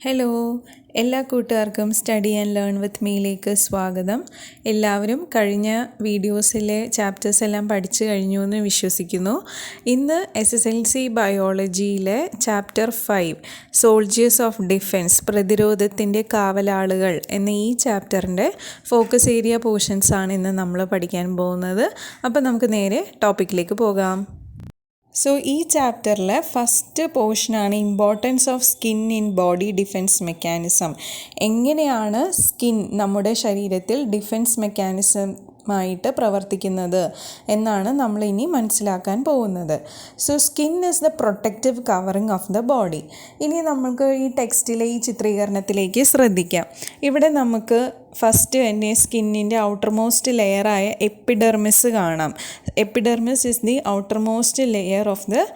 Hello, എല്ലാ കൂട്ടുകാർക്കും study and learn with മീയിലേക്ക് സ്വാഗതം. എല്ലാവരും കഴിഞ്ഞ വീഡിയോസിലെ ചാപ്റ്റേഴ്സ് എല്ലാം പഠിച്ചു കഴിഞ്ഞു എന്ന് വിശ്വസിക്കുന്നു. ഇന്ന് SSLC ബയോളജിയിലെ ചാപ്റ്റർ 5 സോൾജിയേഴ്സ് ഓഫ് ഡിഫെൻസ്, പ്രതിരോധത്തിൻ്റെ കാവലാളുകൾ എന്ന ഈ ചാപ്റ്ററിൻ്റെ ഫോക്കസ് ഏരിയ പോർഷൻസാണ് ഇന്ന് നമ്മൾ പഠിക്കാൻ പോകുന്നത്. അപ്പോൾ നമുക്ക് നേരെ ടോപ്പിക്കിലേക്ക് പോകാം. ഈ ചാപ്റ്ററിലെ ഫസ്റ്റ് പോർഷനാണ് importance of skin in body defense mechanism. എങ്ങനെയാണ് സ്കിൻ നമ്മുടെ ശരീരത്തിൽ ഡിഫെൻസ് മെക്കാനിസമായിട്ട് പ്രവർത്തിക്കുന്നത് എന്നാണ് നമ്മൾ ഇനി മനസ്സിലാക്കാൻ പോകുന്നത്. Skin is the protective covering of the body. ഇനി നമുക്ക് ഈ ടെക്സ്റ്റിലെ ഈ ചിത്രീകരണത്തിലേക്ക് ശ്രദ്ധിക്കാം. ഇവിടെ നമുക്ക് ഫസ്റ്റ് തന്നെ സ്കിന്നിൻ്റെ ഔട്ടർമോസ്റ്റ് ലെയറായ എപ്പിഡെർമിസ് കാണാം. Epidermis is the outermost layer of the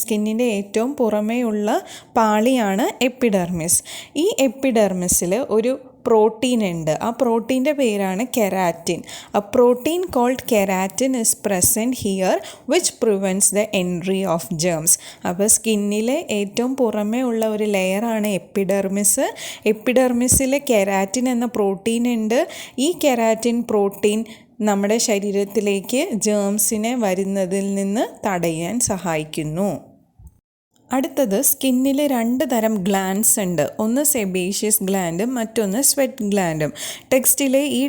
സ്കിന്നിൻ്റെ ഏറ്റവും പുറമേയുള്ള പാളിയാണ് എപ്പിഡെർമിസ്. ഈ എപ്പിഡെർമിസിൽ ഒരു പ്രോട്ടീൻ ഉണ്ട്. ആ പ്രോട്ടീൻ്റെ പേരാണ് keratin. A protein called keratin is present here which prevents the entry of germs. അപ്പോൾ സ്കിന്നിലെ ഏറ്റവും പുറമേ ഉള്ള ഒരു ലെയറാണ് എപ്പിഡെർമിസ്. എപ്പിഡെർമിസിൽ കെരാറ്റിൻ എന്ന പ്രോട്ടീൻ ഉണ്ട്. ഈ കെരാറ്റിൻ പ്രോട്ടീൻ നമ്മുടെ ശരീരത്തിലേക്ക് ജേംസിനെ വരുന്നതിൽ നിന്ന് തടയാൻ സഹായിക്കുന്നു. അടുത്തത് സ്കിന്നിൽ 2 തരം ഗ്ലാൻഡ്സ് ഉണ്ട്. ഒന്ന് സെബേഷ്യസ് ഗ്ലാൻഡും മറ്റൊന്ന് സ്വെറ്റ് ഗ്ലാൻഡും. ടെക്സ്റ്റിലെ ഈ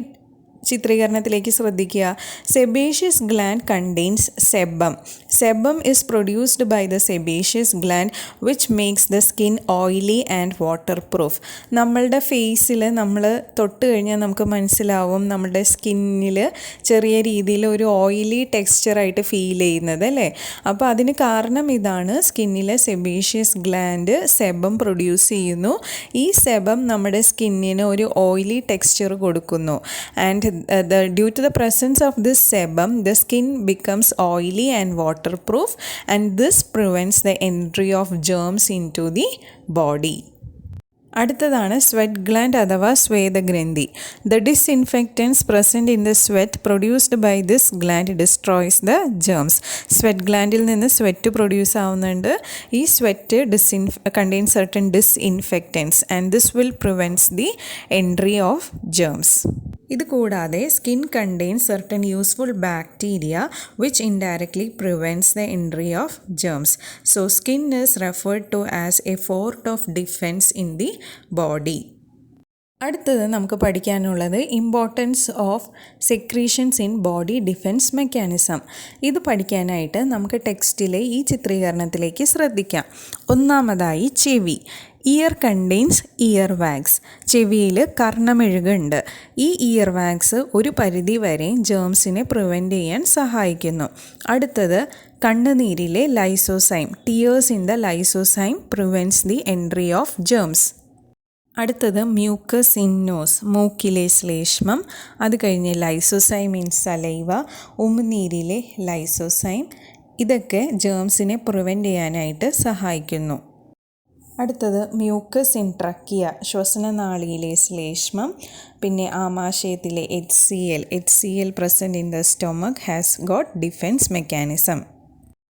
ചിത്രീകരണത്തിലേക്ക് ശ്രദ്ധിക്കുക. Sebaceous gland contains sebum. Sebum is produced by the sebaceous gland which makes the skin oily and water proof. നമ്മളുടെ ഫേസിൽ നമ്മൾ തൊട്ട് കഴിഞ്ഞാൽ നമുക്ക് മനസ്സിലാവും നമ്മളുടെ സ്കിന്നിൽ ചെറിയ രീതിയിൽ ഒരു ഓയിലി ടെക്സ്ചറായിട്ട് ഫീൽ ചെയ്യുന്നത് അല്ലേ. അപ്പോൾ അതിന് കാരണം ഇതാണ്. സ്കിന്നിലെ സെബേഷ്യസ് ഗ്ലാൻഡ് സെബം പ്രൊഡ്യൂസ് ചെയ്യുന്നു. ഈ സെബം നമ്മുടെ സ്കിന്നിന് ഒരു ഓയിലി ടെക്സ്ചർ കൊടുക്കുന്നു. And due to the presence of this sebum, the skin becomes oily and waterproof, and this prevents the entry of germs into the body. അടുത്തതാണ് sweat gland അഥവാ സ്വേദഗ്രന്ഥി. The disinfectants present in the sweat produced by this gland destroys the germs. Sweat ഗ്ലാൻഡിൽ നിന്ന് sweat produce ആവുന്നുണ്ട്. ഈ sweat contain certain disinfectants and this will prevents the entry of germs. ഇത് കൂടാതെ skin contain certain useful bacteria which indirectly prevents the entry of germs. So skin is referred to as a fort of defence in the body. അടുത്തത് നമുക്ക് പഠിക്കാനുള്ളത് importance of secretions in body defense mechanism. ഇത് പഠിക്കാനായിട്ട് നമുക്ക് ടെക്സ്റ്റിലെ ഈ ചിത്രീകരണത്തിലേക്ക് ശ്രദ്ധിക്കാം. ഒന്നാമതായി ചെവി. Ear contains ear wax. ചെവിയിൽ കർണമെഴുകുണ്ട്. ഈ ഇയർ വാക്സ് ഒരു പരിധി വരെ ജേംസിനെ പ്രിവെൻറ്റ് ചെയ്യാൻ സഹായിക്കുന്നു. അടുത്തത് കണ്ണുനീരിലെ lysozyme. Tears in the lysozyme prevents the entry of germs. അടുത്തത് മ്യൂക്കസ് ഇൻ നോസ്, മൂക്കിലെ ശ്ലേഷ്മം. അത് കഴിഞ്ഞ് ലൈസോസൈം ഇൻ സലൈവ, ഉമിനീരിലെ ലൈസോസൈം. ഇതൊക്കെ ജേംസിനെ പ്രിവെൻറ്റ് ചെയ്യാനായിട്ട് സഹായിക്കുന്നു. അടുത്തത് മ്യൂക്കസ് ഇൻ ട്രക്കിയ, ശ്വസനനാളിയിലെ ശ്ലേഷ്മം. പിന്നെ ആമാശയത്തിലെ HCl present in the stomach has got defence mechanism.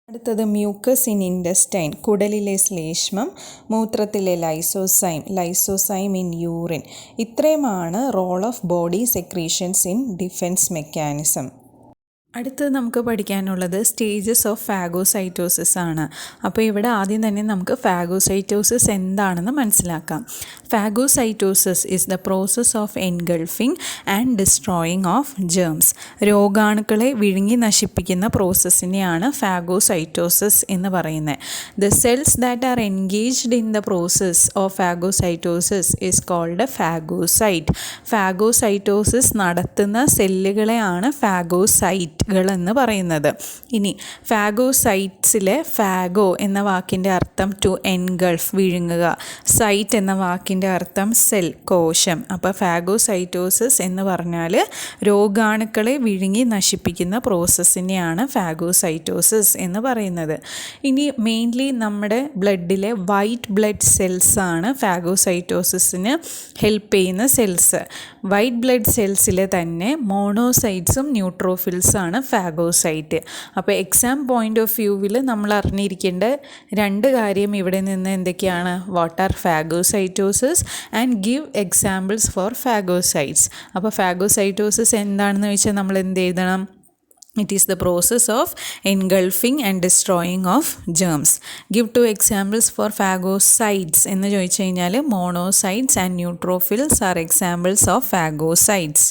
അടുത്തത് മ്യൂക്കസ് ഇൻ ഇൻഡസ്റ്റൈൻ, കുടലിലെ ശ്ലേഷ്മം. മൂത്രത്തിലെ ലൈസോസൈം ഇൻ യൂറിൻ. ഇത്രയുമാണ് role of body secretions in defence mechanism. അടുത്തത് നമുക്ക് പഠിക്കാനുള്ളത് സ്റ്റേജസ് ഓഫ് ഫാഗോസൈറ്റോസിസ് ആണ്. അപ്പോൾ ഇവിടെ ആദ്യം തന്നെ നമുക്ക് ഫാഗോസൈറ്റോസിസ് എന്താണെന്ന് മനസ്സിലാക്കാം. Phagocytosis is the process of engulfing and destroying of germs. രോഗാണുക്കളെ വിഴുങ്ങി നശിപ്പിക്കുന്ന പ്രോസസ്സിനെയാണ് ഫാഗോസൈറ്റോസിസ് എന്ന് പറയുന്നത്. The cells that are engaged in the process of phagocytosis is called phagocyte. Phagocytosis നടത്തുന്ന സെല്ലുകളെയാണ് ഫാഗോസൈറ്റ് എന്ന് പറയുന്നത്. ഇനി ഫാഗോസൈറ്റ്സിലെ ഫാഗോ എന്ന വാക്കിൻ്റെ അർത്ഥം ടു എൻഗൾഫ്, വിഴുങ്ങുക. സൈറ്റ് എന്ന വാക്കിൻ്റെ അർത്ഥം സെൽ, കോശം. അപ്പോൾ ഫാഗോസൈറ്റോസിസ് എന്ന് പറഞ്ഞാൽ രോഗാണുക്കളെ വിഴുങ്ങി നശിപ്പിക്കുന്ന പ്രോസസ്സിനെയാണ് ഫാഗോസൈറ്റോസിസ് എന്ന് പറയുന്നത്. ഇനി മെയിൻലി നമ്മുടെ ബ്ലഡിലെ വൈറ്റ് ബ്ലഡ് സെൽസാണ് ഫാഗോസൈറ്റോസിസിന് ഹെൽപ്പ് ചെയ്യുന്ന സെൽസ്. വൈറ്റ് ബ്ലഡ് സെൽസിലെ തന്നെ മോണോസൈറ്റ്സും ന്യൂട്രോഫിൽസാണ് ആണ് ഫാഗോസൈറ്റ്. അപ്പോൾ എക്സാം പോയിൻ്റ് ഓഫ് വ്യൂവിൽ നമ്മൾ അറിഞ്ഞിരിക്കേണ്ട 2 കാര്യം ഇവിടെ നിന്ന് എന്തൊക്കെയാണ്? What are phagocytosis and give examples for phagocytes. അപ്പോൾ ഫാഗോസൈറ്റോസിസ് എന്താണെന്ന് വെച്ചാൽ നമ്മൾ എന്ത് എഴുതണം? It is the process of engulfing and destroying of germs. Give 2 examples for phagocytes എന്ന് ചോദിച്ചു കഴിഞ്ഞാൽ monocytes and neutrophils are examples of phagocytes.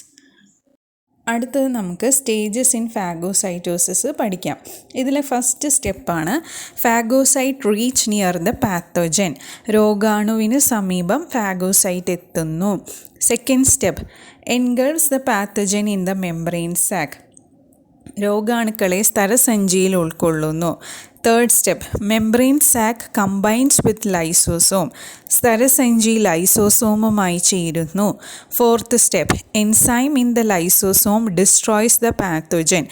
അടുത്തത് നമുക്ക് സ്റ്റേജസ് ഇൻ ഫാഗോസൈറ്റോസിസ് പഠിക്കാം. ഇതിലെ ഫസ്റ്റ് സ്റ്റെപ്പാണ് phagocyte reach near the pathogen. രോഗാണുവിന് സമീപം ഫാഗോസൈറ്റ് എത്തുന്നു. Second step engulfs the pathogen in the membrane sac. രോഗാണുക്കളെ സ്തരസഞ്ചിയിൽ ഉൾക്കൊള്ളുന്നു. Third step membrane sac combines with lysosome. സ്തരസഞ്ചി ലൈസോസോമുമായി ചേരുന്നു. Fourth step enzyme in the lysosome destroys the pathogen.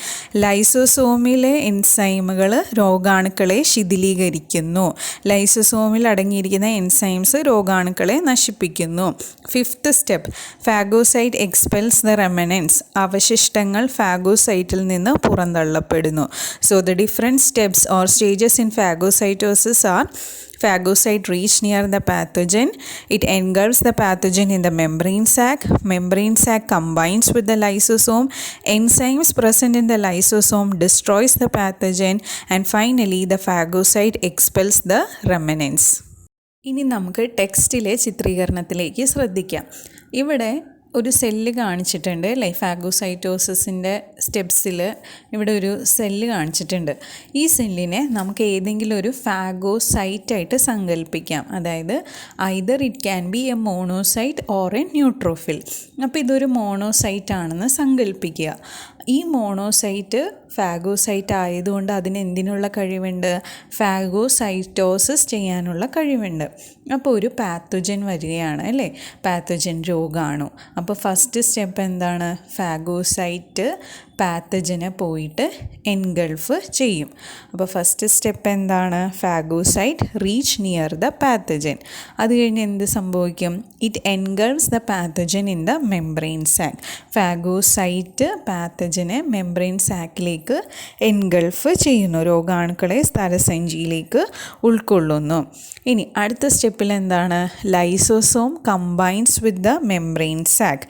ലൈസോസോമിലെ എൻസൈമുകൾ രോഗാണുക്കളെ ശിഥിലീകരിക്കുന്നു. ലൈസോസോമിൽ അടങ്ങിയിരിക്കുന്ന എൻസൈംസ് രോഗാണുക്കളെ നശിപ്പിക്കുന്നു. Fifth step phagocyte expels the remnants. അവശിഷ്ടങ്ങൾ ഫാഗോസൈറ്റിൽ നിന്ന് പുറന്തള്ളപ്പെടുന്നു. So the different steps or stages in phagocytosis are phagocyte reach near the pathogen, it engulfs the pathogen in the membrane sac combines with the lysosome, enzymes present in the lysosome destroys the pathogen, and finally the phagocyte expels the remnants. ഇനി നമുക്ക് ടെക്സ്റ്റിലെ ചിത്രീകരണത്തിലേക്ക് ശ്രദ്ധിക്കാം. ഇവിടെ ഒരു cell കാണിച്ചിട്ടുണ്ട് അല്ലേ? ഫാഗോസൈറ്റോസിസിൻ്റെ സ്റ്റെപ്സിൽ ഇവിടെ ഒരു cell കാണിച്ചിട്ടുണ്ട്. ഈ സെല്ലിനെ നമുക്ക് ഏതെങ്കിലും ഒരു ഫാഗോസൈറ്റായിട്ട് സങ്കല്പിക്കാം. അതായത് either it can B A monocyte or A neutrophil. അപ്പോൾ ഇതൊരു മോണോസൈറ്റ് ആണെന്ന് സങ്കല്പിക്കുക. ഈ മോണോസൈറ്റ് ഫാഗോസൈറ്റ് ആയതുകൊണ്ട് അതിന് എന്തിനുള്ള കഴിവുണ്ട്? ഫാഗോസൈറ്റോസിസ് ചെയ്യാനുള്ള കഴിവുണ്ട്. അപ്പോൾ ഒരു പാത്തോജൻ വരികയാണ് അല്ലേ? പാത്തോജൻ രോഗാണു. അപ്പോൾ ഫസ്റ്റ് സ്റ്റെപ്പ് എന്താണ്? ഫാഗോസൈറ്റ് പാത്തജനെ പോയിട്ട് എൻഗൾഫ് ചെയ്യും. അപ്പോൾ ഫസ്റ്റ് സ്റ്റെപ്പ് എന്താണ്? Phagocyte reach near the pathogen. അത് കഴിഞ്ഞ് എന്ത് സംഭവിക്കും? It engulfs the pathogen in the membrane sac. Phagocyte പാത്തജനെ മെംബ്രെയിൻ സാക്കിലേക്ക് എൻഗൾഫ് ചെയ്യുന്നു. രോഗാണുക്കളെ സ്ഥലസഞ്ചിയിലേക്ക് ഉൾക്കൊള്ളുന്നു. ഇനി അടുത്ത സ്റ്റെപ്പിൽ എന്താണ്? Lysosome combines with the membrane sac.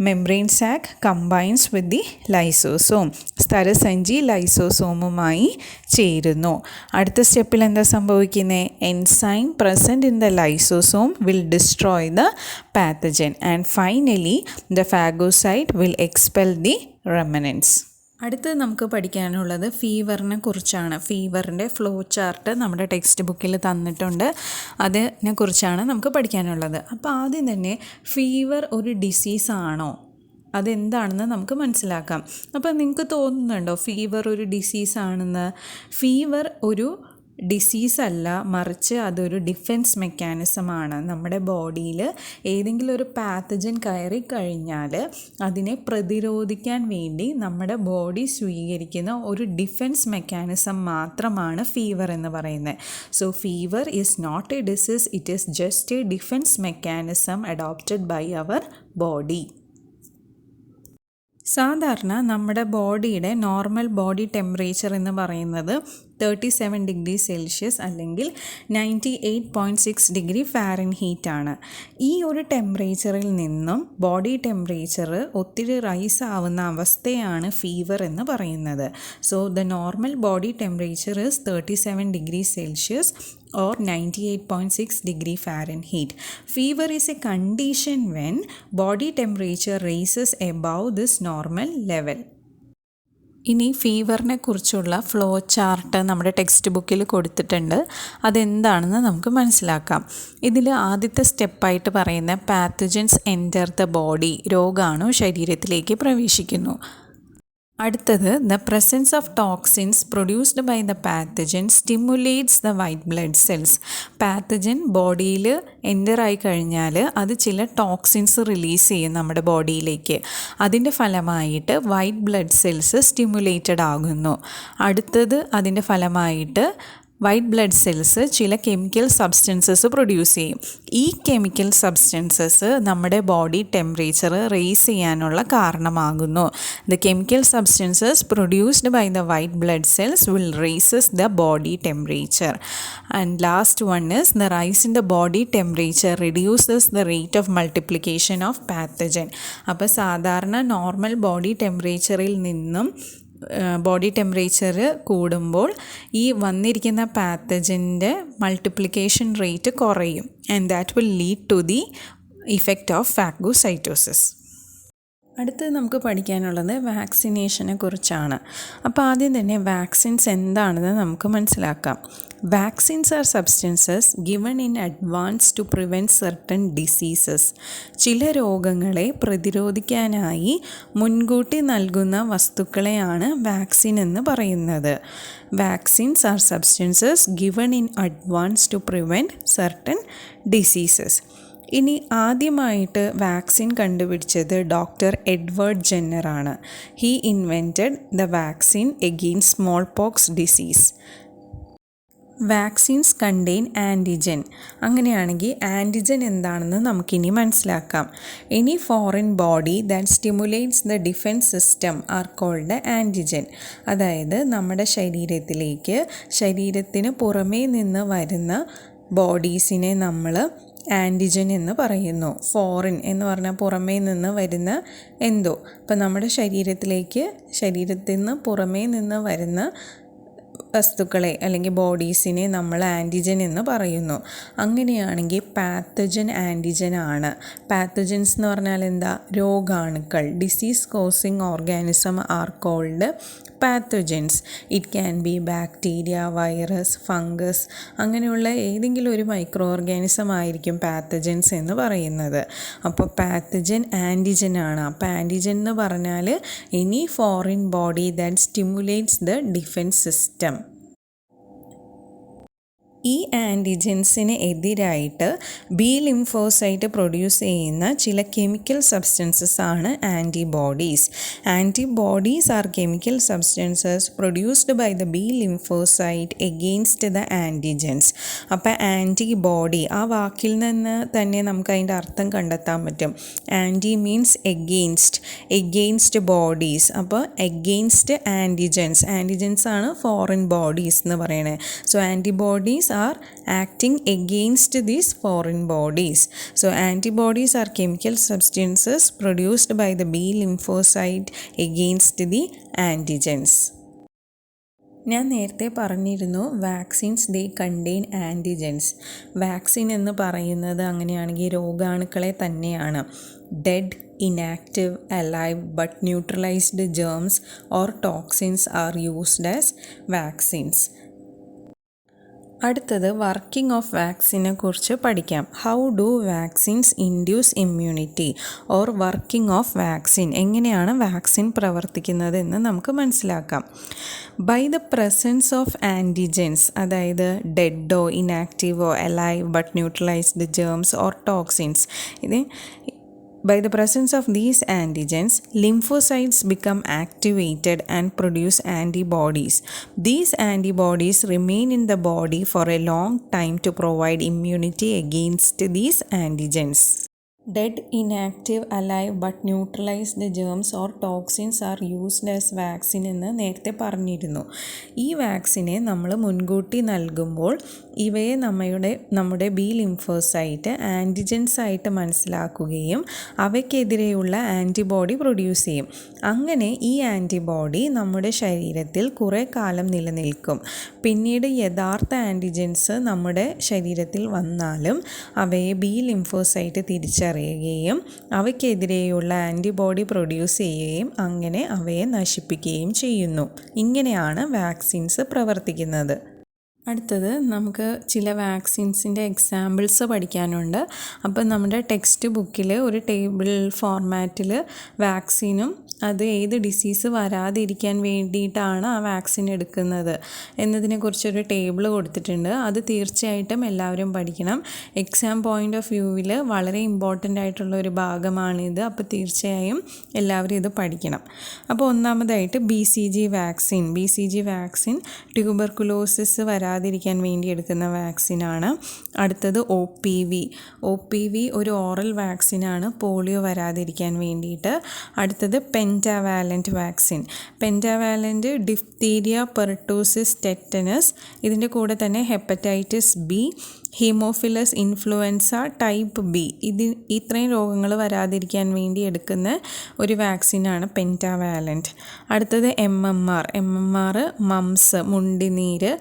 Membrane sac combines with the lysosome. സ്ഥലസഞ്ചി ലൈസോസോമുമായി ചേരുന്നു. അടുത്ത സ്റ്റെപ്പിൽ എന്താ സംഭവിക്കുന്നത്? Enzyme present in the lysosome will destroy the pathogen and finally the phagocyte will expel the remnants. അടുത്ത് നമുക്ക് പഠിക്കാനുള്ളത് ഫീവറിനെ കുറിച്ചാണ്. ഫീവറിൻ്റെ ഫ്ലോ ചാർട്ട് നമ്മുടെ ടെക്സ്റ്റ് ബുക്കിൽ തന്നിട്ടുണ്ട്. അതിനെ കുറിച്ചാണ് നമുക്ക് പഠിക്കാനുള്ളത്. അപ്പോൾ ആദ്യം തന്നെ ഫീവർ ഒരു ഡിസീസാണോ? അതെന്താണെന്ന് നമുക്ക് മനസ്സിലാക്കാം. അപ്പോൾ നിങ്ങൾക്ക് തോന്നുന്നുണ്ടോ ഫീവർ ഒരു ഡിസീസാണെന്ന്? ഫീവർ ഒരു ഡിസീസല്ല, മറിച്ച് അതൊരു ഡിഫെൻസ് മെക്കാനിസമാണ്. നമ്മുടെ ബോഡിയിൽ ഏതെങ്കിലും ഒരു പാത്തജൻ കയറി കഴിഞ്ഞാൽ അതിനെ പ്രതിരോധിക്കാൻ വേണ്ടി നമ്മുടെ ബോഡി സ്വീകരിക്കുന്ന ഒരു ഡിഫെൻസ് മെക്കാനിസം മാത്രമാണ് ഫീവർ എന്ന് പറയുന്നത്. So fever is not a disease, it is just a defense mechanism adopted by our body. സാധാരണ നമ്മുടെ ബോഡിയുടെ നോർമൽ ബോഡി ടെമ്പറേച്ചർ എന്ന് പറയുന്നത് 37 ഡിഗ്രി സെൽഷ്യസ് അല്ലെങ്കിൽ 98.6 ഡിഗ്രി ഫാരൻഹീറ്റ് ആണ്. ഈ ഒരു ടെമ്പറേച്ചറിൽ നിന്നും ബോഡി ടെമ്പറേച്ചർ ഒത്തിരി റൈസ് ആവുന്ന അവസ്ഥയാണ് ഫീവർ എന്ന് പറയുന്നത്. So the normal body temperature is 37 degree Celsius or 98.6 degree Fahrenheit. Fever is a condition when body temperature rises above this normal level. ഇനി ഫീവറിനെ കുറിച്ചുള്ള ഫ്ലോ ചാർട്ട് നമ്മുടെ ടെക്സ്റ്റ് ബുക്കിൽ കൊടുത്തിട്ടുണ്ട്. അതെന്താണെന്ന് നമുക്ക് മനസ്സിലാക്കാം. ഇതിൽ ആദ്യത്തെ സ്റ്റെപ്പായിട്ട് പറയുന്ന പാത്തജൻസ് എൻറ്റർ ദ ബോഡി. രോഗാണു ശരീരത്തിലേക്ക് പ്രവേശിക്കുന്നു. അടുത്തത് the presence of toxins produced by the pathogen stimulates the white blood cells. Pathogen ബോഡിയിൽ എൻ്റർ ആയി കഴിഞ്ഞാൽ അത് ചില ടോക്സിൻസ് റിലീസ് ചെയ്യും നമ്മുടെ ബോഡിയിലേക്ക്. അതിൻ്റെ ഫലമായിട്ട് വൈറ്റ് ബ്ലഡ് സെൽസ് സ്റ്റിമുലേറ്റഡ് ആകുന്നു. അടുത്തത് അതിൻ്റെ ഫലമായിട്ട് വൈറ്റ് ബ്ലഡ് സെൽസ് ചില കെമിക്കൽ സബ്സ്റ്റൻസസ് പ്രൊഡ്യൂസ് ചെയ്യും. ഈ കെമിക്കൽ സബ്സ്റ്റൻസസ് നമ്മുടെ ബോഡി ടെമ്പറേച്ചർ റേസ് ചെയ്യാനുള്ള കാരണമാകുന്നു. The chemical substances produced by the white blood cells will raises the body temperature. And last one is the rise in the body temperature reduces the rate of multiplication of pathogen. അപ്പോൾ സാധാരണ normal body ടെമ്പറേച്ചറിൽ നിന്നും body temperature കൂടുമ്പോൾ ഈ വന്നിരിക്കുന്ന പാത്തജൻ്റെ multiplication rate കുറയും. And that will lead to the effect of phagocytosis. അടുത്തത് നമുക്ക് പഠിക്കാനുള്ളത് വാക്സിനേഷനെ കുറിച്ചാണ്. അപ്പോൾ ആദ്യം തന്നെ വാക്സിൻസ് എന്താണെന്ന് നമുക്ക് മനസ്സിലാക്കാം. Vaccines are substances given in advance to prevent certain diseases. ചില രോഗങ്ങളെ പ്രതിരോധിക്കാനായി മുൻകൂട്ടി നൽകുന്ന വസ്തുക്കളെയാണ് വാക്സിൻ എന്ന് പറയുന്നത്. Vaccines are substances given in advance to prevent certain diseases. ഇനി ആദ്യമായിട്ട് വാക്സിൻ കണ്ടുപിടിച്ചത് ഡോക്ടർ എഡ്വേർഡ് ജെന്നറാണ്. He invented the vaccine against smallpox disease. Vaccines contain antigen. അങ്ങനെയാണെങ്കിൽ ആൻറ്റിജൻ എന്താണെന്ന് നമുക്കിനി മനസ്സിലാക്കാം. Any foreign body that stimulates the defence system are called antigen. അതായത് നമ്മുടെ ശരീരത്തിന് പുറമേ നിന്ന് വരുന്ന ബോഡീസിനെ നമ്മൾ ആൻറ്റിജൻ എന്ന് പറയുന്നു. ഫോറിൻ എന്ന് പറഞ്ഞാൽ പുറമേ നിന്ന് വരുന്ന എന്തോ. ഇപ്പം നമ്മുടെ ശരീരത്തിൽ നിന്ന് പുറമേ നിന്ന് വരുന്ന വസ്തുക്കളെ അല്ലെങ്കിൽ ബോഡീസിനെ നമ്മൾ ആൻറ്റിജൻ എന്ന് പറയുന്നു. അങ്ങനെയാണെങ്കിൽ പാത്തജൻ ആൻറ്റിജൻ ആണ്. പാത്തജൻസ് എന്ന് പറഞ്ഞാൽ എന്താ? രോഗാണുക്കൾ. Disease causing organism are called pathogens. It can be bacteria, virus, fungus, അങ്ങനെയുള്ള ഏതെങ്കിലും ഒരു മൈക്രോ ഓർഗാനിസം ആയിരിക്കും പാത്തജൻസ് എന്ന് പറയുന്നത്. അപ്പോൾ പാത്തജൻ ആൻറ്റിജൻ ആണ്. അപ്പോൾ ആൻറ്റിജൻ എന്ന് പറഞ്ഞാൽ any foreign body that stimulates the defence system. ഈ ആൻറ്റിജൻസിന് എതിരായിട്ട് ബി ലിംഫോസൈറ്റ് പ്രൊഡ്യൂസ് ചെയ്യുന്ന ചില കെമിക്കൽ സബ്സ്റ്റൻസസ് ആണ് antibodies. Antibodies are chemical substances produced by the B lymphocyte against the antigens. അപ്പോൾ ആൻറ്റിബോഡി ആ വാക്കിൽ നിന്ന് തന്നെ നമുക്ക് അതിൻ്റെ അർത്ഥം കണ്ടെത്താൻ പറ്റും. Anti means against bodies. അപ്പോൾ എഗെയിൻസ്റ്റ് ആൻറ്റിജൻസ് ആണ് ഫോറിൻ ബോഡീസ് എന്ന് പറയുന്നത്. So antibodies are acting against these foreign bodies. So antibodies are chemical substances produced by the B lymphocyte against the antigens. ഞാൻ നേരത്തെ പറഞ്ഞിരുന്നു വാക്സിൻസ് ദേ കണ്ടെയ്ൻ ആൻറ്റിജൻസ്. വാക്സിൻ എന്ന് പറയുന്നത് അങ്ങനെയാണെങ്കിൽ രോഗാണുക്കളെ തന്നെയാണ്. Dead, inactive, alive but neutralized germs or toxins are used as vaccines. അടുത്തത് working of വാക്സിനെ കുറിച്ച് പഠിക്കാം. How do vaccines induce immunity or working of vaccine. എങ്ങനെയാണ് വാക്സിൻ പ്രവർത്തിക്കുന്നത് എന്ന് നമുക്ക് മനസ്സിലാക്കാം. By the presence of antigens, അതായത് ഡെഡോ, ഇനാക്റ്റീവോ, alive but neutralised germs or toxins. By the presence of these antigens, lymphocytes become activated and produce antibodies. These antibodies remain in the body for a long time to provide immunity against these antigens. Dead, inactive, alive but neutralized germs or toxins are used as vaccine എന്ന് നേരത്തെ പറഞ്ഞിരുന്നു. ഈ വാക്സിനെ നമ്മൾ മുൻകൂട്ടി നൽകുമ്പോൾ ഇവയെ നമ്മുടെ B lymphocyte antigens ആയിട്ട് മനസ്സിലാക്കുകയും അവയ്ക്കെതിരെയുള്ള ആൻറ്റിബോഡി പ്രൊഡ്യൂസ് ചെയ്യും. അങ്ങനെ ഈ ആൻറ്റിബോഡി നമ്മുടെ ശരീരത്തിൽ കുറേ കാലം നിലനിൽക്കും. പിന്നീട് യഥാർത്ഥ ആൻറ്റിജൻസ് നമ്മുടെ ശരീരത്തിൽ വന്നാലും അവയെ ബി ലിംഫോസൈറ്റ് തിരിച്ചറിയുകയും അവയ്ക്കെതിരെയുള്ള ആൻറ്റിബോഡി പ്രൊഡ്യൂസ് ചെയ്യുകയും അങ്ങനെ അവയെ നശിപ്പിക്കുകയും ചെയ്യുന്നു. ഇങ്ങനെയാണ് വാക്സിൻസ് പ്രവർത്തിക്കുന്നത്. അടുത്തത് നമുക്ക് ചില വാക്സിൻസിൻ്റെ എക്സാമ്പിൾസ് പഠിക്കാനുണ്ട്. അപ്പം നമ്മുടെ ടെക്സ്റ്റ് ബുക്കിൽ ഒരു ടേബിൾ ഫോർമാറ്റിൽ വാക്സിനും അത് ഏത് ഡിസീസ് വരാതിരിക്കാൻ വേണ്ടിയിട്ടാണ് ആ വാക്സിൻ എടുക്കുന്നത് എന്നതിനെക്കുറിച്ചൊരു ടേബിൾ കൊടുത്തിട്ടുണ്ട്. അത് തീർച്ചയായിട്ടും എല്ലാവരും പഠിക്കണം. എക്സാം പോയിൻ്റ് ഓഫ് വ്യൂവിൽ വളരെ ഇമ്പോർട്ടൻ്റ് ആയിട്ടുള്ള ഒരു ഭാഗമാണിത്. അപ്പോൾ തീർച്ചയായും എല്ലാവരും ഇത് പഠിക്കണം. അപ്പോൾ ഒന്നാമതായിട്ട് BCG വാക്സിൻ ട്യൂബർകുലോസിസ് വരാതിരിക്കാൻ വേണ്ടി എടുക്കുന്ന വാക്സിനാണ്. അടുത്തത് OPV ഒരു ഓറൽ വാക്സിനാണ് പോളിയോ വരാതിരിക്കാൻ വേണ്ടിയിട്ട്. അടുത്തത് pentavalent vaccine. Pentavalent diphtheria, pertussis, tetanus, ഇതിൻ്റെ കൂടെ തന്നെ hepatitis B, Haemophilus influenza type B, ഇത്രയും രോഗങ്ങൾ വരാതിരിക്കാൻ വേണ്ടി എടുക്കുന്ന ഒരു വാക്സിനാണ് പെൻറ്റാവാലൻറ്റ്. അടുത്തത് MMR മംസ്, മുണ്ടിനീര്,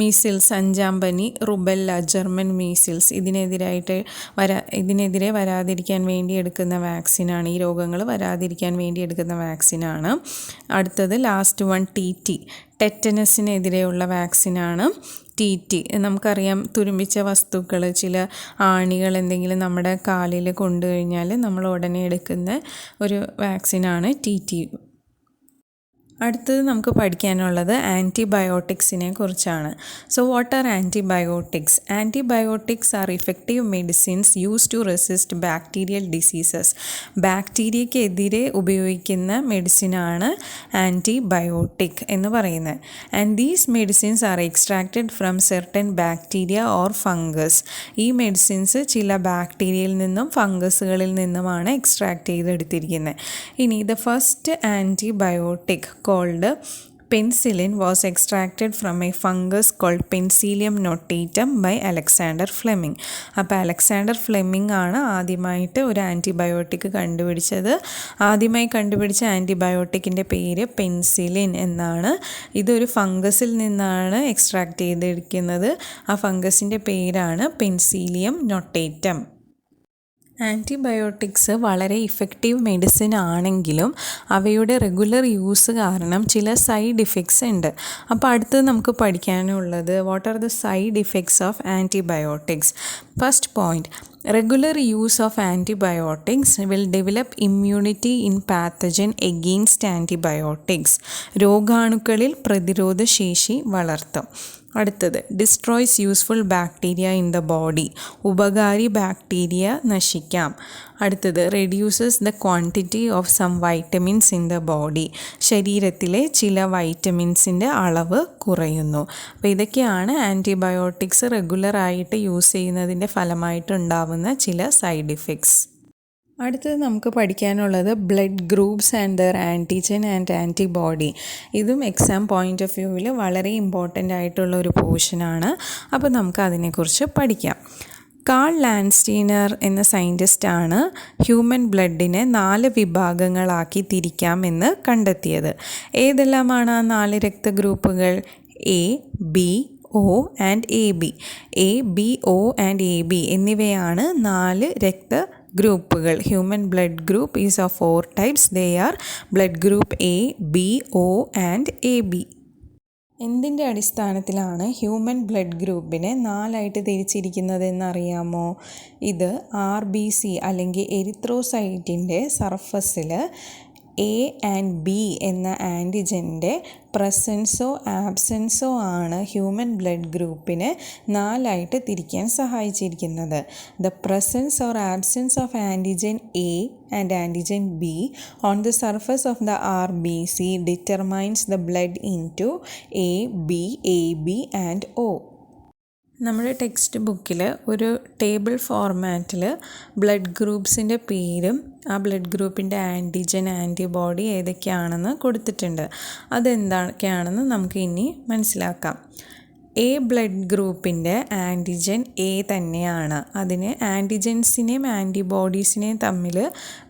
മീസിൽസ്, അഞ്ചാമ്പനി, റുബെല്ല, ജർമ്മൻ മീസിൽസ്, ഇതിനെതിരെ വരാതിരിക്കാൻ വേണ്ടി എടുക്കുന്ന വാക്സിനാണ്. ഈ രോഗങ്ങൾ വരാതിരിക്കാൻ വേണ്ടി എടുക്കുന്ന വാക്സിനാണ്. അടുത്തത് ലാസ്റ്റ് വൺ ടെറ്റനസിനെതിരെയുള്ള വാക്സിനാണ്. നമുക്കറിയാം, തുരുമ്പിച്ച വസ്തുക്കൾ, ചില ആണികൾ എന്തെങ്കിലും നമ്മുടെ കാലിൽ കൊണ്ടു കഴിഞ്ഞാൽ നമ്മൾ ഉടനെ എടുക്കുന്ന ഒരു വാക്സിനാണ് TT. അടുത്തത് നമുക്ക് പഠിക്കാനുള്ളത് ആൻറ്റിബയോട്ടിക്സിനെ കുറിച്ചാണ്. So what are antibiotics? Antibiotics are effective medicines use to resist bacterial diseases. ബാക്ടീരിയക്കെതിരെ ഉപയോഗിക്കുന്ന മെഡിസിനാണ് ആൻറ്റിബയോട്ടിക് എന്ന് പറയുന്നത്. And these medicines are extracted from certain bacteria or fungus. ഈ മെഡിസിൻസ് ചില ബാക്ടീരിയയിൽ നിന്നും ഫംഗസുകളിൽ നിന്നുമാണ് എക്സ്ട്രാക്ട് ചെയ്തെടുത്തിരിക്കുന്നത്. ഇനി the first antibiotic called penicillin was extracted from a fungus called Penicillium notatum by Alexander Fleming. അപ്പോൾ അലക്സാണ്ടർ ഫ്ലെമിംഗ് ആണ് ആദ്യമായിട്ട് ഒരു ആൻറ്റിബയോട്ടിക് കണ്ടുപിടിച്ചത്. ആദ്യമായി കണ്ടുപിടിച്ച ആൻറ്റിബയോട്ടിക്കിൻ്റെ പേര് പെൻസിലിൻ എന്നാണ്. ഇതൊരു ഫംഗസിൽ നിന്നാണ് എക്സ്ട്രാക്ട് ചെയ്തിരിക്കുന്നത്. ആ ഫംഗസിൻ്റെ പേരാണ് പെൻസിലിയം നൊട്ടേറ്റം. ആൻറ്റിബയോട്ടിക്സ് വളരെ ഇഫക്റ്റീവ് മെഡിസിൻ ആണെങ്കിലും അവയുടെ റെഗുലർ യൂസ് കാരണം ചില സൈഡ് ഇഫക്ട്സ് ഉണ്ട്. അപ്പോൾ അടുത്തത് നമുക്ക് പഠിക്കാനുള്ളത് what are the side effects of antibiotics. First point, regular use of antibiotics will develop immunity in pathogen against antibiotics. രോഗാണുക്കളിൽ പ്രതിരോധ ശേഷി വളർത്തും. അടുത്തത്, destroys useful bacteria in the body. ഉപകാരി ബാക്ടീരിയ നശിക്കാം. അടുത്തത്, reduces the quantity of some vitamins in the body. ശരീരത്തിലെ ചില വൈറ്റമിൻസിൻ്റെ അളവ് കുറയുന്നു. അപ്പോൾ ഇതൊക്കെയാണ് ആൻറ്റിബയോട്ടിക്സ് റെഗുലറായിട്ട് യൂസ് ചെയ്യുന്നതിൻ്റെ ഫലമായിട്ടുണ്ടാവുന്ന ചില സൈഡ് ഇഫക്ട്സ്. അടുത്തത് നമുക്ക് പഠിക്കാനുള്ളത് blood groups and there antigen and antibody. ഇതും എക്സാം പോയിൻ്റ് ഓഫ് വ്യൂവിൽ വളരെ ഇമ്പോർട്ടൻ്റ് ആയിട്ടുള്ള ഒരു പോർഷനാണ്. അപ്പോൾ നമുക്ക് അതിനെക്കുറിച്ച് പഠിക്കാം. കാൾ ലാൻസ്റ്റീനർ എന്ന സയൻറ്റിസ്റ്റാണ് ഹ്യൂമൻ ബ്ലഡിനെ 4 വിഭാഗങ്ങളാക്കി തിരിക്കാമെന്ന് കണ്ടെത്തിയത്. ഏതെല്ലാമാണ് ആ 4 രക്തഗ്രൂപ്പുകൾ? A, B, O and AB. A, B, O and AB എന്നിവയാണ് 4 രക്തഗ്രൂപ്പുകൾ. Human blood group is of 4 types. They are blood group A, B, O and AB. എന്തിൻ്റെ അടിസ്ഥാനത്തിലാണ് ഹ്യൂമൻ ബ്ലഡ് ഗ്രൂപ്പിനെ 4ആയിട്ട് തിരിച്ചിരിക്കുന്നത് എന്നറിയാമോ? ഇത് RBC അല്ലെങ്കിൽ എരിത്രോസൈറ്റിൻ്റെ സർഫസിൽ A ആൻഡ് B എന്ന ആൻറ്റിജൻ്റെ പ്രസൻസോ ആബ്സെൻസോ ആണ് ഹ്യൂമൻ ബ്ലഡ് ഗ്രൂപ്പിനെ 4ആയിട്ട് തിരിക്കാൻ സഹായിച്ചിരിക്കുന്നത്. The presence or absence of antigen A and antigen B on the surface of the RBC determines the blood into A, B, AB and O. നമ്മുടെ text ബുക്കിൽ ഒരു table ഫോർമാറ്റിൽ ബ്ലഡ് ഗ്രൂപ്പ്സിൻ്റെ പേരും ആ ബ്ലഡ് ഗ്രൂപ്പിൻ്റെ ആൻറ്റിജൻ ആൻറ്റിബോഡി ഏതൊക്കെയാണെന്ന് കൊടുത്തിട്ടുണ്ട്. അതെന്തൊക്കെയാണെന്ന് നമുക്ക് ഇനി മനസ്സിലാക്കാം. A ബ്ലഡ് ഗ്രൂപ്പിൻ്റെ ആൻറ്റിജൻ A തന്നെയാണ്. അതിന് ആൻറ്റിജൻസിനെയും ആൻറ്റിബോഡീസിനെയും തമ്മിൽ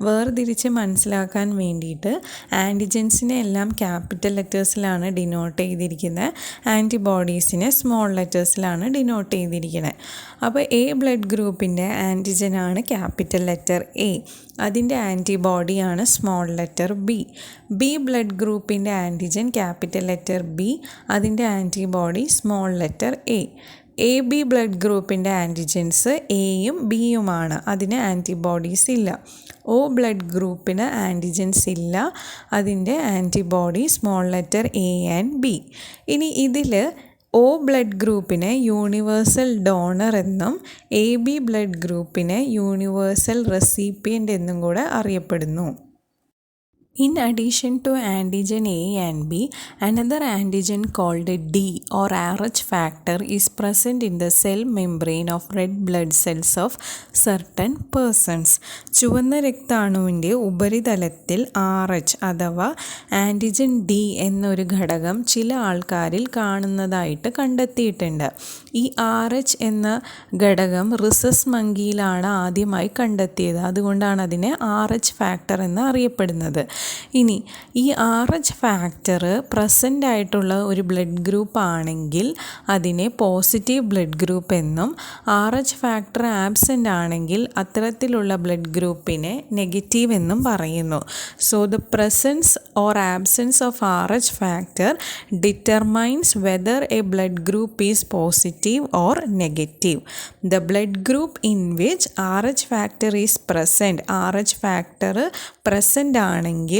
വേർതിരിച്ച് മനസ്സിലാക്കാൻ വേണ്ടിയിട്ട് ആൻറ്റിജൻസിനെ എല്ലാം ക്യാപിറ്റൽ ലെറ്റേഴ്സിലാണ് ഡിനോട്ട് ചെയ്തിരിക്കുന്നത്, ആൻറ്റിബോഡീസിനെ സ്മോൾ ലെറ്റേഴ്സിലാണ് ഡിനോട്ട് ചെയ്തിരിക്കുന്നത്. അപ്പോൾ A ബ്ലഡ് ഗ്രൂപ്പിൻ്റെ ആൻറ്റിജനാണ് ക്യാപിറ്റൽ ലെറ്റർ A, അതിൻ്റെ ആൻറ്റിബോഡിയാണ് small letter B. B blood ഗ്രൂപ്പിൻ്റെ ആൻറ്റിജൻ ക്യാപിറ്റൽ ലെറ്റർ B, അതിൻ്റെ antibody small letter A. A B blood ഗ്രൂപ്പിൻ്റെ ആൻറ്റിജൻസ് എയും ബിയുമാണ്, അതിന് ആൻറ്റിബോഡീസ് ഇല്ല. ഒ ബ്ലഡ് ഗ്രൂപ്പിന് ആൻറ്റിജൻസ് ഇല്ല, അതിൻ്റെ antibody small letter A and B. ഇനി ഇതിൽ ഒ ബ്ലഡ് ഗ്രൂപ്പിനെ യൂണിവേഴ്സൽ ഡോണർ എന്നും എ ബി ബ്ലഡ് ഗ്രൂപ്പിനെ യൂണിവേഴ്സൽ റെസിപ്പിയൻ്റ് എന്നും കൂടെ അറിയപ്പെടുന്നു. In addition to antigen A and B, another antigen called D or Rh factor is present in the cell membrane of red blood cells of certain persons. ചുവന്ന രക്താണുവിൻ്റെ ഉപരിതലത്തിൽ RH അഥവാ antigen D എന്നൊരു ഘടകം ചില ആൾക്കാരിൽ കാണുന്നതായിട്ട് കണ്ടെത്തിയിട്ടുണ്ട്. ഈ RH എന്ന ഘടകം റിസസ് മങ്കിയിലാണ് ആദ്യമായി കണ്ടെത്തിയത്. അതുകൊണ്ടാണ് അതിനെ RH ഫാക്ടർ എന്ന് അറിയപ്പെടുന്നത്. ഇനി ഈ RH ഫാക്ടർ പ്രസൻ്റ് ആയിട്ടുള്ള ഒരു ബ്ലഡ് ഗ്രൂപ്പ് ആണെങ്കിൽ അതിനെ പോസിറ്റീവ് ബ്ലഡ് ഗ്രൂപ്പ് എന്നും, RH ഫാക്ടർ ആബ്സെൻ്റ് ആണെങ്കിൽ അത്തരത്തിലുള്ള ബ്ലഡ് ഗ്രൂപ്പിനെ നെഗറ്റീവ് എന്നും പറയുന്നു. So the presence or absence of RH factor determines whether a blood group is positive or negative. The blood group in which RH factor is present, RH factor present ആണെങ്കിൽ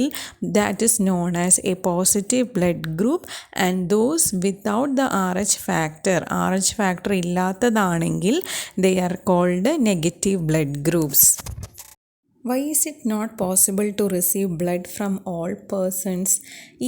that is known as a positive blood group, and those without the RH factor ഇല്ലാത്തതാണെങ്കിൽ they are called negative blood groups. Why is it not possible to receive blood from all persons?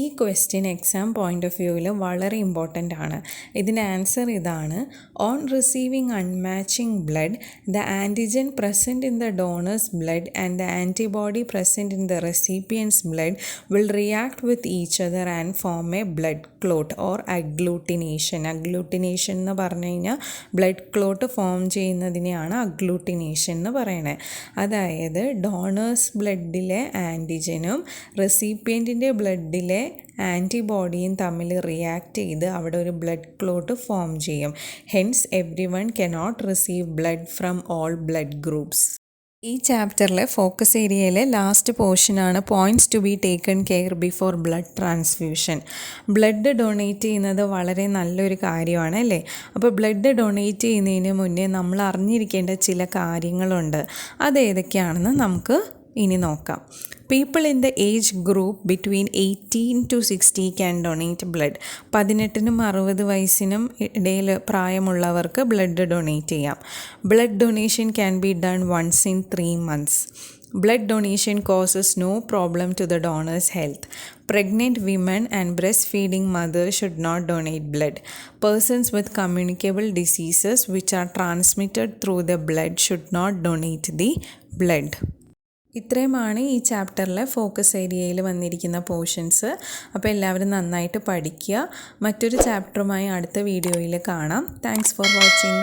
ഈ question exam point of വ്യൂവിൽ വളരെ important ആണ്. ഇതിൻ്റെ answer ഇതാണ്: on receiving unmatching blood, the antigen present in the donor's blood and the antibody present in the recipient's blood will react with each other and form a blood clot or agglutination. Agglutination എന്ന് പറഞ്ഞു കഴിഞ്ഞാൽ blood clot form ചെയ്യുന്നതിനെയാണ് agglutination എന്ന് പറയണത്. അതായത് donors ബ്ലഡിലെ ആൻറ്റിജനും റെസിപ്പിയൻറ്റിൻ്റെ ബ്ലഡിലെ ആൻറ്റിബോഡിയും തമ്മിൽ react ചെയ്ത് അവിടെ ഒരു ബ്ലഡ് ക്ലോട്ട് ഫോം ചെയ്യും. Hence every one cannot receive blood from all blood groups. ഈ ചാപ്റ്ററിലെ ഫോക്കസ് ഏരിയയിലെ ലാസ്റ്റ് പോർഷനാണ് points to be taken care before blood transfusion. Blood donate ചെയ്യുന്നത് വളരെ നല്ലൊരു കാര്യമാണ് അല്ലേ? അപ്പോൾ ബ്ലഡ് ഡൊണേറ്റ് ചെയ്യുന്നതിന് മുന്നേ നമ്മൾ അറിഞ്ഞിരിക്കേണ്ട ചില കാര്യങ്ങളുണ്ട്. അതേതൊക്കെയാണെന്ന് നമുക്ക് ഇനി നോക്കാം. People in the age group between 18 to 60 can donate blood. 18നും 60 വയസ്സിനും ഇടയിൽ പ്രായമുള്ളവർക്ക് ബ്ലഡ് ഡൊണേറ്റ് ചെയ്യാം. Blood donation can be done once in 3 months. Blood donation causes no problem to the donor's health. Pregnant women and breastfeeding mothers should not donate blood. Persons with communicable diseases which are transmitted through the blood should not donate the blood. ഇത്രയുമാണ് ഈ ചാപ്റ്ററിലെ focus ഏരിയയിൽ വന്നിരിക്കുന്ന portions. അപ്പോൾ എല്ലാവരും നന്നായിട്ട് പഠിക്കുക. മറ്റൊരു ചാപ്റ്ററുമായി അടുത്ത വീഡിയോയിൽ കാണാം. Thanks for watching.